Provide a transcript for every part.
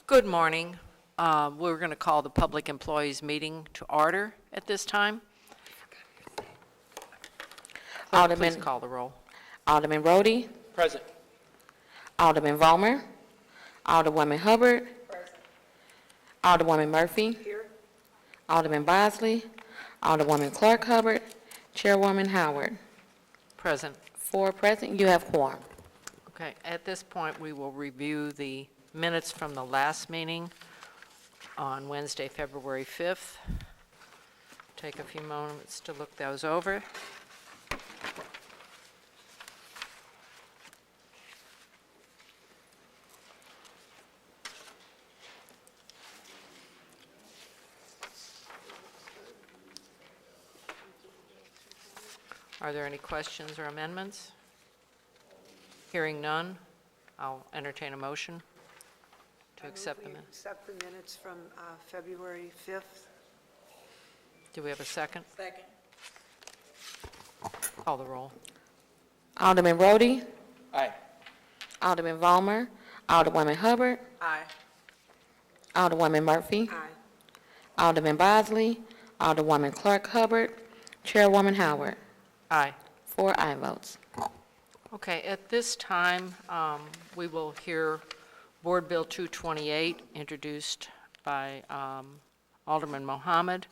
Good morning. We're going to call the Public Employees Meeting to order at this time. Alderman, Please call the roll. Alderman Rhodey, Present. Alderman Vollmer, Alderwoman Hubbard, Alderwoman Murphy, Alderman Bosley, Alderwoman Clark Hubbard, Chairwoman Howard. Present. 4 present, you have quorum. Okay, at this point, we will review the minutes from the last meeting on Wednesday, February 5th. Take a few moments to look those over. Are there any questions or amendments? Hearing none, I'll entertain a motion to accept the minutes. Accept the minutes from February 5th. Do we have a second? Second. Call the roll. Alderman Rhodey, Aye. Alderman Vollmer, Alderwoman Hubbard, Aye. Alderwoman Murphy, Aye. Alderman Bosley, Alderwoman Clark Hubbard, Chairwoman Howard. Aye. 4 aye votes. Okay, at this time, we will hear Board Bill 228, introduced by Alderman Mohammed,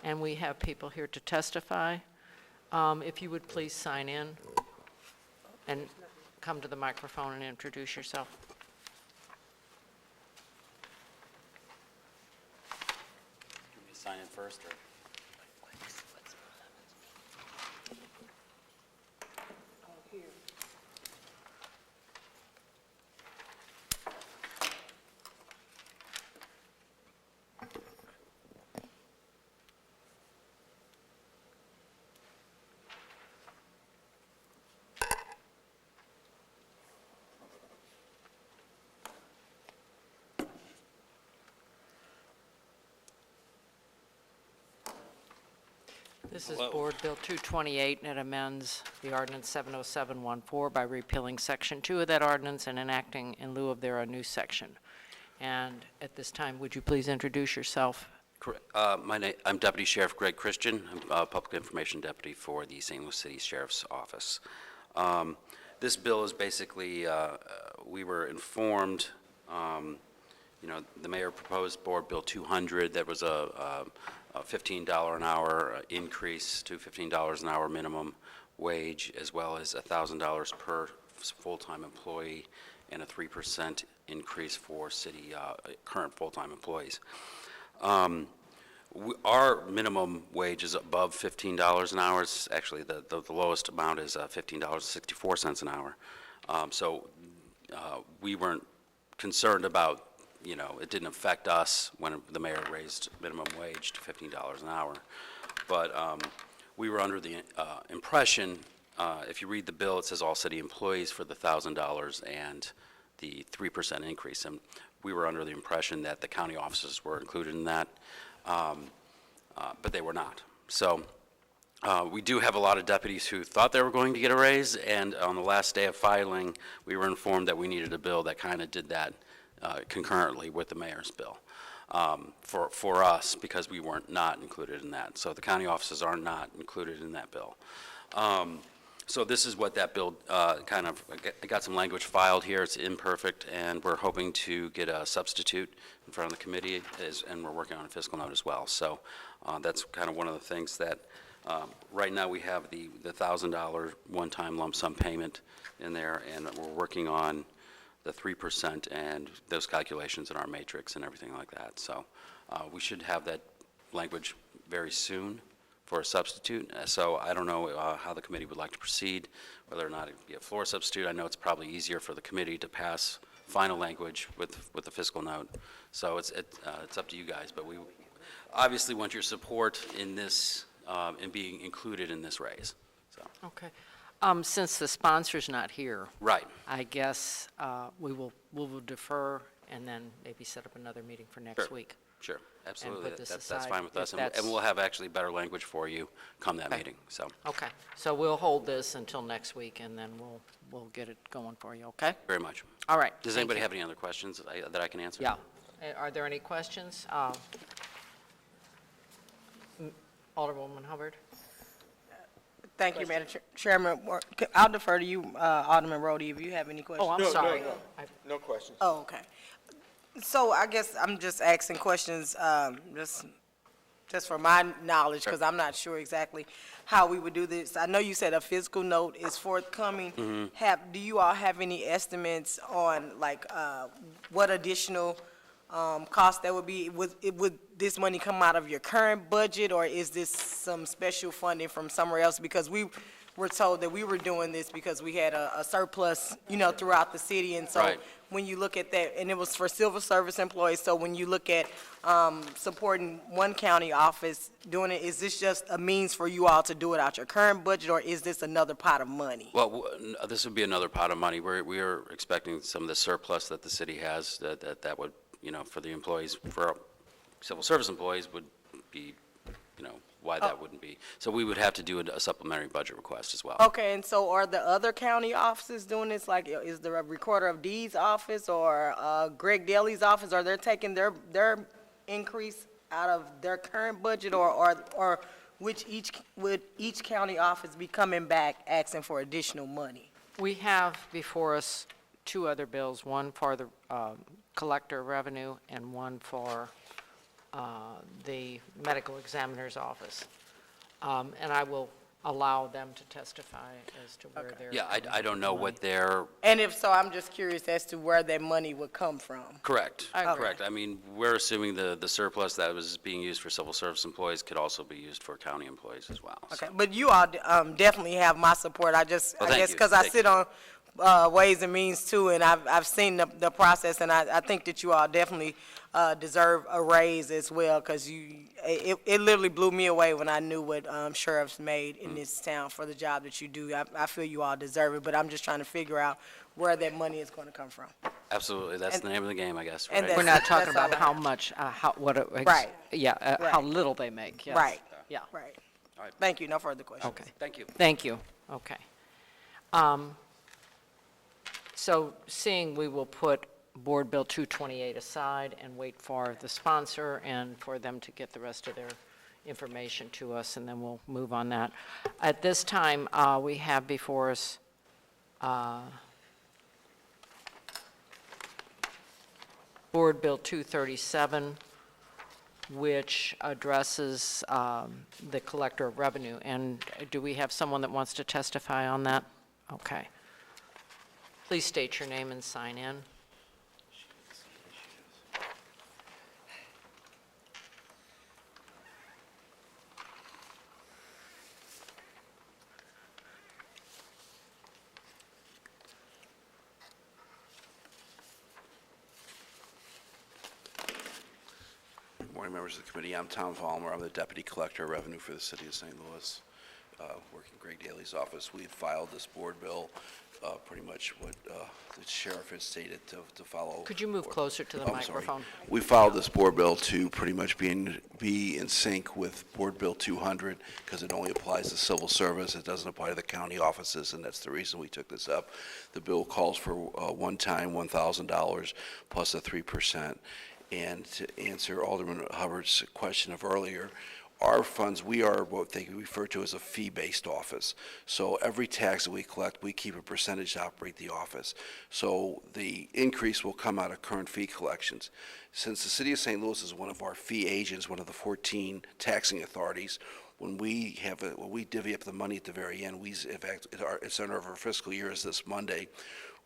and we have people here to testify. If you would please sign in and come to the microphone and introduce yourself. You want me to sign in first, or? This is Hello. Board Bill 228, and it amends the Ordinance 70714 by repealing Section 2 of that ordinance and enacting in lieu of there a new section. And at this time, would you please introduce yourself? I'm Deputy Sheriff Greg Christian. I'm Public Information Deputy for the St. Louis City Sheriff's Office. This bill is basically, we were informed, the mayor proposed Board Bill 200. That was a $15 an hour increase to $15 an hour minimum wage, as well as $1,000 per full-time employee and a 3% increase for city current full-time employees. Our minimum wage is above $15 an hour. It's actually, the lowest amount is $15.64 an hour. So we weren't concerned about, it didn't affect us when the mayor raised minimum wage to $15 an hour. But we were under the impression, if you read the bill, it says all city employees for the $1,000 and the 3% increase. And we were under the impression that the county offices were included in that, but they were not. So we do have a lot of deputies who thought they were going to get a raise, and on the last day of filing, we were informed that we needed a bill that kind of did that concurrently with the mayor's bill for us, because we weren't not included in that. So the county offices are not included in that bill. So this is what that bill I got some language filed here. It's imperfect, and we're hoping to get a substitute in front of the committee, and we're working on a fiscal note as well. So that's kind of one of the things that right now we have the $1,000 one-time lump sum payment in there, and we're working on the 3% and those calculations in our matrix and everything like that. So we should have that language very soon for a substitute. So I don't know how the committee would like to proceed, whether or not it would be a floor substitute. I know it's probably easier for the committee to pass final language with the fiscal note. So it's up to you guys, but we obviously want your support in this, in being included in this raise. So. Okay. Since the sponsor's not here, Right. I guess we will defer and then maybe set up another meeting for next week. Sure, absolutely. put this That's aside fine with if us, and that's- we'll have actually better language for you come that Okay. meeting. So Okay, so we'll hold this until next week, and then we'll get it going for you, okay? very much. All right. Does thank anybody you. have any other questions that I can answer? Yeah. Are there any questions? Alderwoman Hubbard? Thank you, Madam Chairman. I'll defer to you, Alderman Rhodey, if you have any questions. Oh, I'm sorry. No questions. Oh, okay. So I guess I'm just asking questions, just for my knowledge, because I'm not sure exactly how we would do this. I know you said a physical note is forthcoming. Do you all have any estimates on, like, what additional cost that would be? Would this money come out of your current budget, or is this some special funding from somewhere else? Because we were told that we were doing this because we had a surplus, throughout the city, and so Right. when you look at that, and it was for civil service employees, so when you look at supporting one county office doing it, is this just a means for you all to do it out your current budget, or is this another pot of money? Well, this would be another pot of money. We are expecting some of the surplus that the city has, that would, for the employees, for our civil service employees would be, why that wouldn't be. So we would have to do a supplementary budget request as well. Okay, and so are the other county offices doing this? Like, is the recorder of deeds office or Greg Daly's office, are they taking their increase out of their current budget, or would each county office be coming back asking for additional money? We have before us two other bills, one for the collector of revenue and one for the medical examiner's office. And I will allow them to testify as to where they're. Yeah, I don't know what their, And if so, I'm just curious as to where that money would come from. correct, I agree. correct. I mean, we're assuming the surplus that was being used for civil service employees could also be used for county employees as well. so. Okay, but you all definitely have my support. I Well, thank guess you. because I Thank sit on Ways and Means too, and I've seen the process, and I think that you all definitely deserve a raise as well, because it literally blew me away when I knew what sheriffs made in this town for the job that you do. I feel you all deserve it, but I'm just trying to figure out where that money is going to come from. Absolutely, that's the name of the game, I guess. and right? We're not That's talking all about I how have. much, Right. Yeah, how Right. little they make, yes. Right. Yeah, Right. All right. Thank you. No further questions. okay. Thank you. Thank you, okay. So seeing we will put Board Bill 228 aside and wait for the sponsor and for them to get the rest of their information to us, and then we'll move on that. At this time, we have before us Board Bill 237, which addresses the collector of revenue. And do we have someone that wants to testify on that? Okay. Please state your name and sign in. Good morning, members of the committee. I'm Tom Vollmer. I'm the Deputy Collector of Revenue for the City of St. Louis, working in Greg Daly's office. We had filed this board bill, pretty much what the sheriff has stated to follow. Could you move closer to the Oh, I'm sorry. microphone? We filed this board bill to pretty much be in sync with Board Bill 200, because it only applies to civil service. It doesn't apply to the county offices, and that's the reason we took this up. The bill calls for one-time $1,000 plus a 3%. And to answer Alderman Hubbard's question of earlier, our funds, we are what they refer to as a fee-based office. So every tax that we collect, we keep a percentage to operate the office. So the increase will come out of current fee collections. Since the City of St. Louis is one of our fee agents, one of the 14 taxing authorities, when we divvy up the money at the very end, in fact, it's under our fiscal year is this Monday,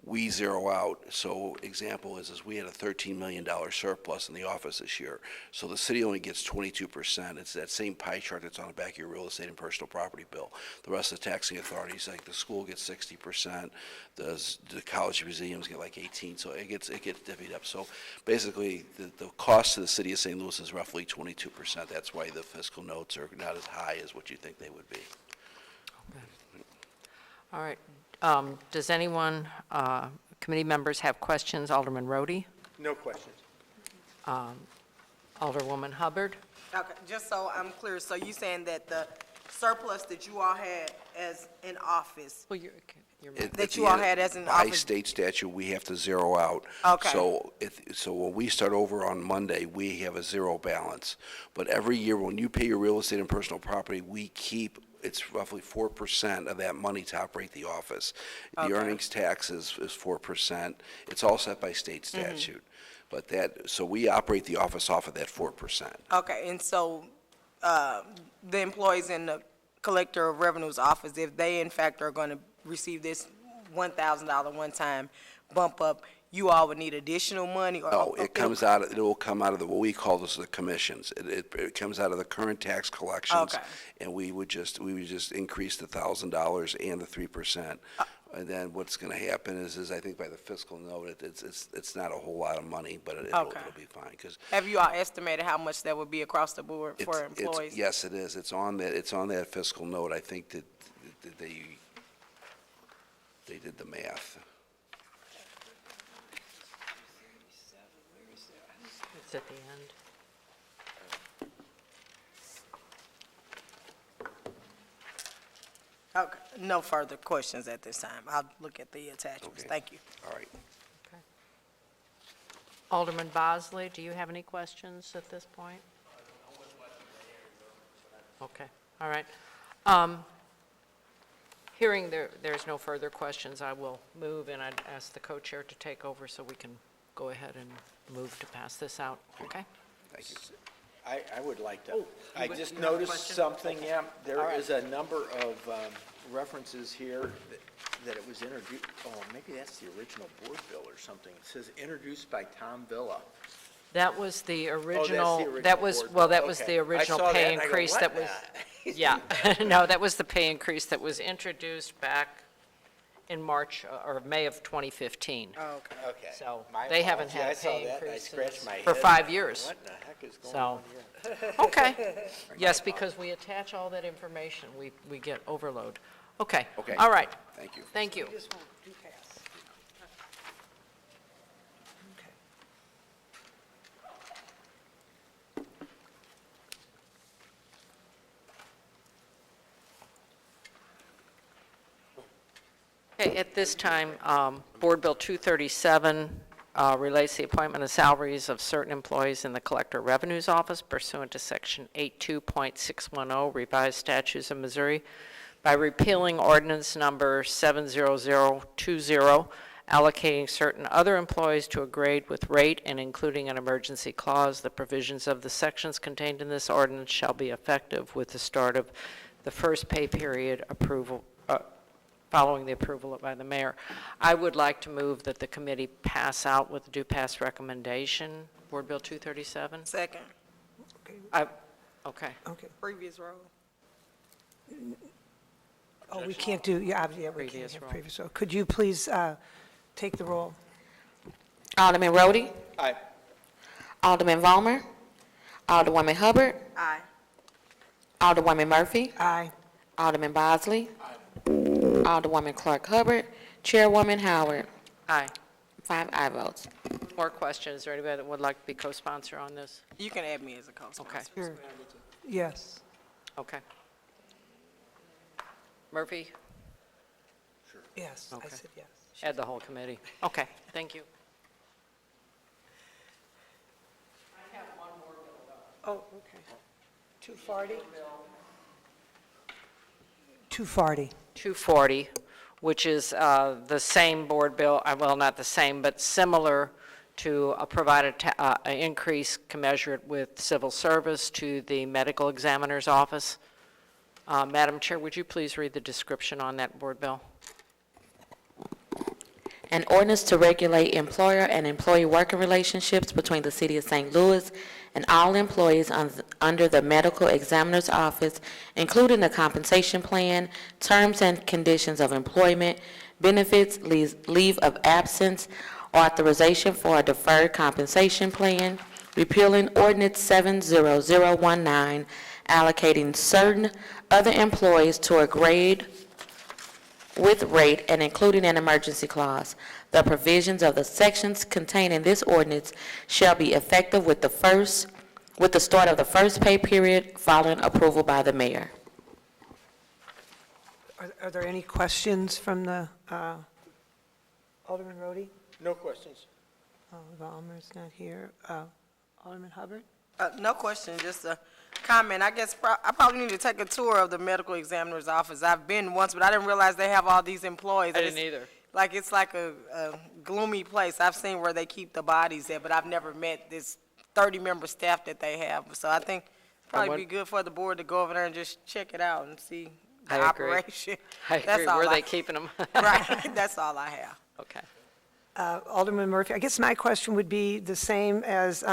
we zero out. So example is we had a $13 million surplus in the office this year. So the city only gets 22%. It's that same pie chart that's on the back of your real estate and personal property bill. The rest of the taxing authorities, like the school gets 60%, the college museums get like 18, so it gets divvied up. So basically, the cost to the city of St. Louis is roughly 22%. That's why the fiscal notes are not as high as what you think they would be. All right. Does anyone, committee members, have questions? Alderman Rhodey? No questions. Alderwoman Hubbard? Okay, just so I'm clear, so you saying that the surplus that you all had as in office Well, you're that you all had as an By office? state statute, we have to zero out. Okay. So when we start over on Monday, we have a zero balance. But every year, when you pay your real estate and personal property, we keep, it's roughly 4% of that money to operate the office. The Okay. earnings tax is 4%. It's all set by state statute. But so we operate the office off of that 4%. Okay, and so, the employees in the Collector of Revenue's office, if they in fact are gonna receive this $1,000 one-time bump up, you all would need additional money? or No, it will come out of what we call the commissions. It comes out of the current tax collections. Okay. And we would just increase the $1,000 and the 3%. And then what's gonna happen is I think by the fiscal note, it's not a whole lot of money, but it'll Okay. be fine, because Have you all estimated how much that would be across the board for employees? yes, it is. It's on that fiscal note. I think that they did the math. It's at the end. Okay, no further questions at this time. I'll look at the attachments. Okay. Thank you. All right. Alderman Bosley, do you have any questions at this point? Okay, all right. Hearing there's no further questions, I will move, and I'd ask the co-chair to take over so we can go ahead and move to pass this out, okay? Thank you. I would like to, Oh, I you just have a noticed question? something, yeah. There right. is a number of references here that it was introduced, oh, maybe that's the original board bill or something. It says introduced by Tom Villa. That was the original, original that was, board well, bill. that was Okay. the original I saw that pay and I go, increase "What that was, the-" yeah, no, that was the pay increase that was introduced back in March or May of 2015. Oh, okay. Okay. So My they haven't apologies. had I a saw pay that and I increase scratched my for head. 5 years. What the heck is going So- on here? Okay, yes, because we attach all that information, we get overload. Okay, Okay. all right, Thank you. thank you. Just won't do pass. Okay. Okay, at this time, Board Bill 237 relates the appointment of salaries of certain employees in the Collector of Revenue's office pursuant to Section 82.610 revised statutes of Missouri by repealing Ordinance Number 70020, allocating certain other employees to a grade with rate and including an emergency clause. The provisions of the sections contained in this ordinance shall be effective with the start of the first pay period approval, following the approval by the mayor. I would like to move that the committee pass out with due pass recommendation, Board Bill 237. Second, Okay, Okay. previous row. Oh, we can't do, yeah, we can't Previous have roll. previous roll. Could you please take the roll? Alderman Rhodey, Aye. Alderman Vollmer, Alderwoman Hubbard, Aye. Alderwoman Murphy, Aye. Alderman Bosley, Alderwoman Clark Hubbard, Chairwoman Howard. aye. 5 aye votes. More questions? Is there anybody that would like to be co-sponsor on this? You can add me as a co-sponsor. Okay, Sure. Yes. okay. Murphy, Yes, I Okay. said yes. add the whole committee. Okay, thank you. Oh, okay. 240? 240. 240, which is the same board bill, well, not the same, but similar to provide an increase commensurate with civil service to the medical examiner's office. Madam Chair, would you please read the description on that board bill? An ordinance to regulate employer and employee working relationships between the City of St. Louis and all employees under the medical examiner's office, including the compensation plan, terms and conditions of employment, benefits, leave of absence, authorization for a deferred compensation plan, repealing Ordinance 70019, allocating certain other employees to a grade with rate and including an emergency clause. The provisions of the sections contained in this ordinance shall be effective with the start of the first pay period following approval by the mayor. Are there any questions from the, Alderman Rhodey? No questions. Alderman's not here. Alderman Hubbard? No question, just a comment. I guess I probably need to take a tour of the medical examiner's office. I've been once, but I didn't realize they have all these employees. I didn't either. Like, it's like a gloomy place. I've seen where they keep the bodies at, but I've never met this 30-member staff that they have. So I think it'd probably be good for the board to go over there and just check it out and see the I agree. operation. I That's agree. all Where are I- they keeping them? Right, that's all I have. Okay. Alderman Murphy, I guess my question would be the same as,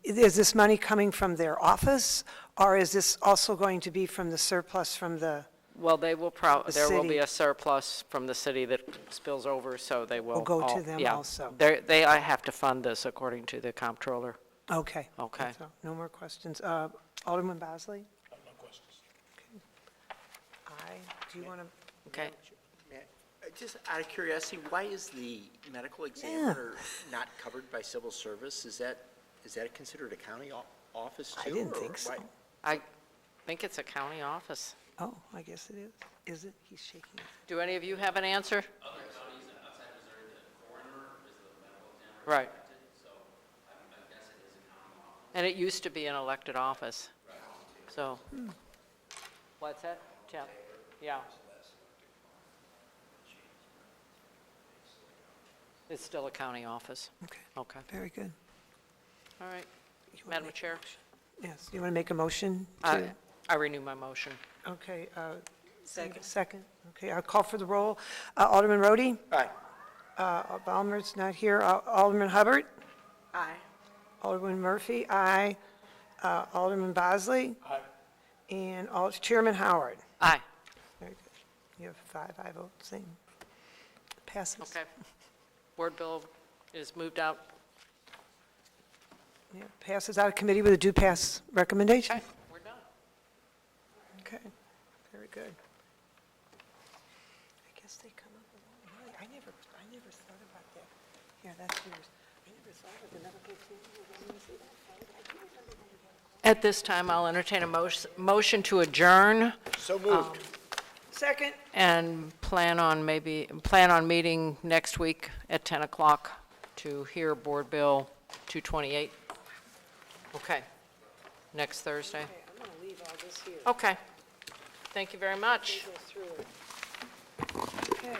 is this money coming from their office, or is this also going to be from the surplus from the, Well, they will The there will be city. a surplus from the city that spills over, so they will. Will go to all- them yeah. also. I have to fund this according to the comptroller. okay. Okay. That's all. No more questions. Alderman Bosley? No questions. Do you want to? Okay. Just out of curiosity, why is the medical examiner not covered by civil service? Is that considered a county office too? I didn't or think so. why- I think it's a county office. Oh, I guess it is. Is it? He's shaking. his head. Do any of you have an answer? Other counties outside Missouri, the coroner is the medical examiner. Right. So I guess it is a county office. And it used to be an elected office. So. What's that? Yeah. Yeah. It's still a county office. Okay, Okay. very good. All right. You wanna Madam make- Chair, Yes, you want to make a motion? I renew my motion. Okay. Second. Second. Okay, I'll call for the roll. Alderman Rhodey? Aye. Ballmer's not here. Alderman Hubbard? Aye. Alderman Murphy, aye. Alderman Bosley? Aye. And Chairman Howard? Aye. Very good. You have 5 aye votes, same. Passes. Okay. Board bill is moved out. Yeah, passes out of committee with a due pass recommendation. Okay, we're done. Okay, very good. I guess they come up with all the money. I never thought about that. Yeah, that's yours. I never thought of the medical examiner. At this time, I'll entertain a motion to adjourn So moved. Second. and plan on meeting next week at 10 o'clock to hear Board Bill 228. Okay. Next Thursday. Okay, I'm going to leave all this here. Okay. Thank you very much. Go through it. Okay.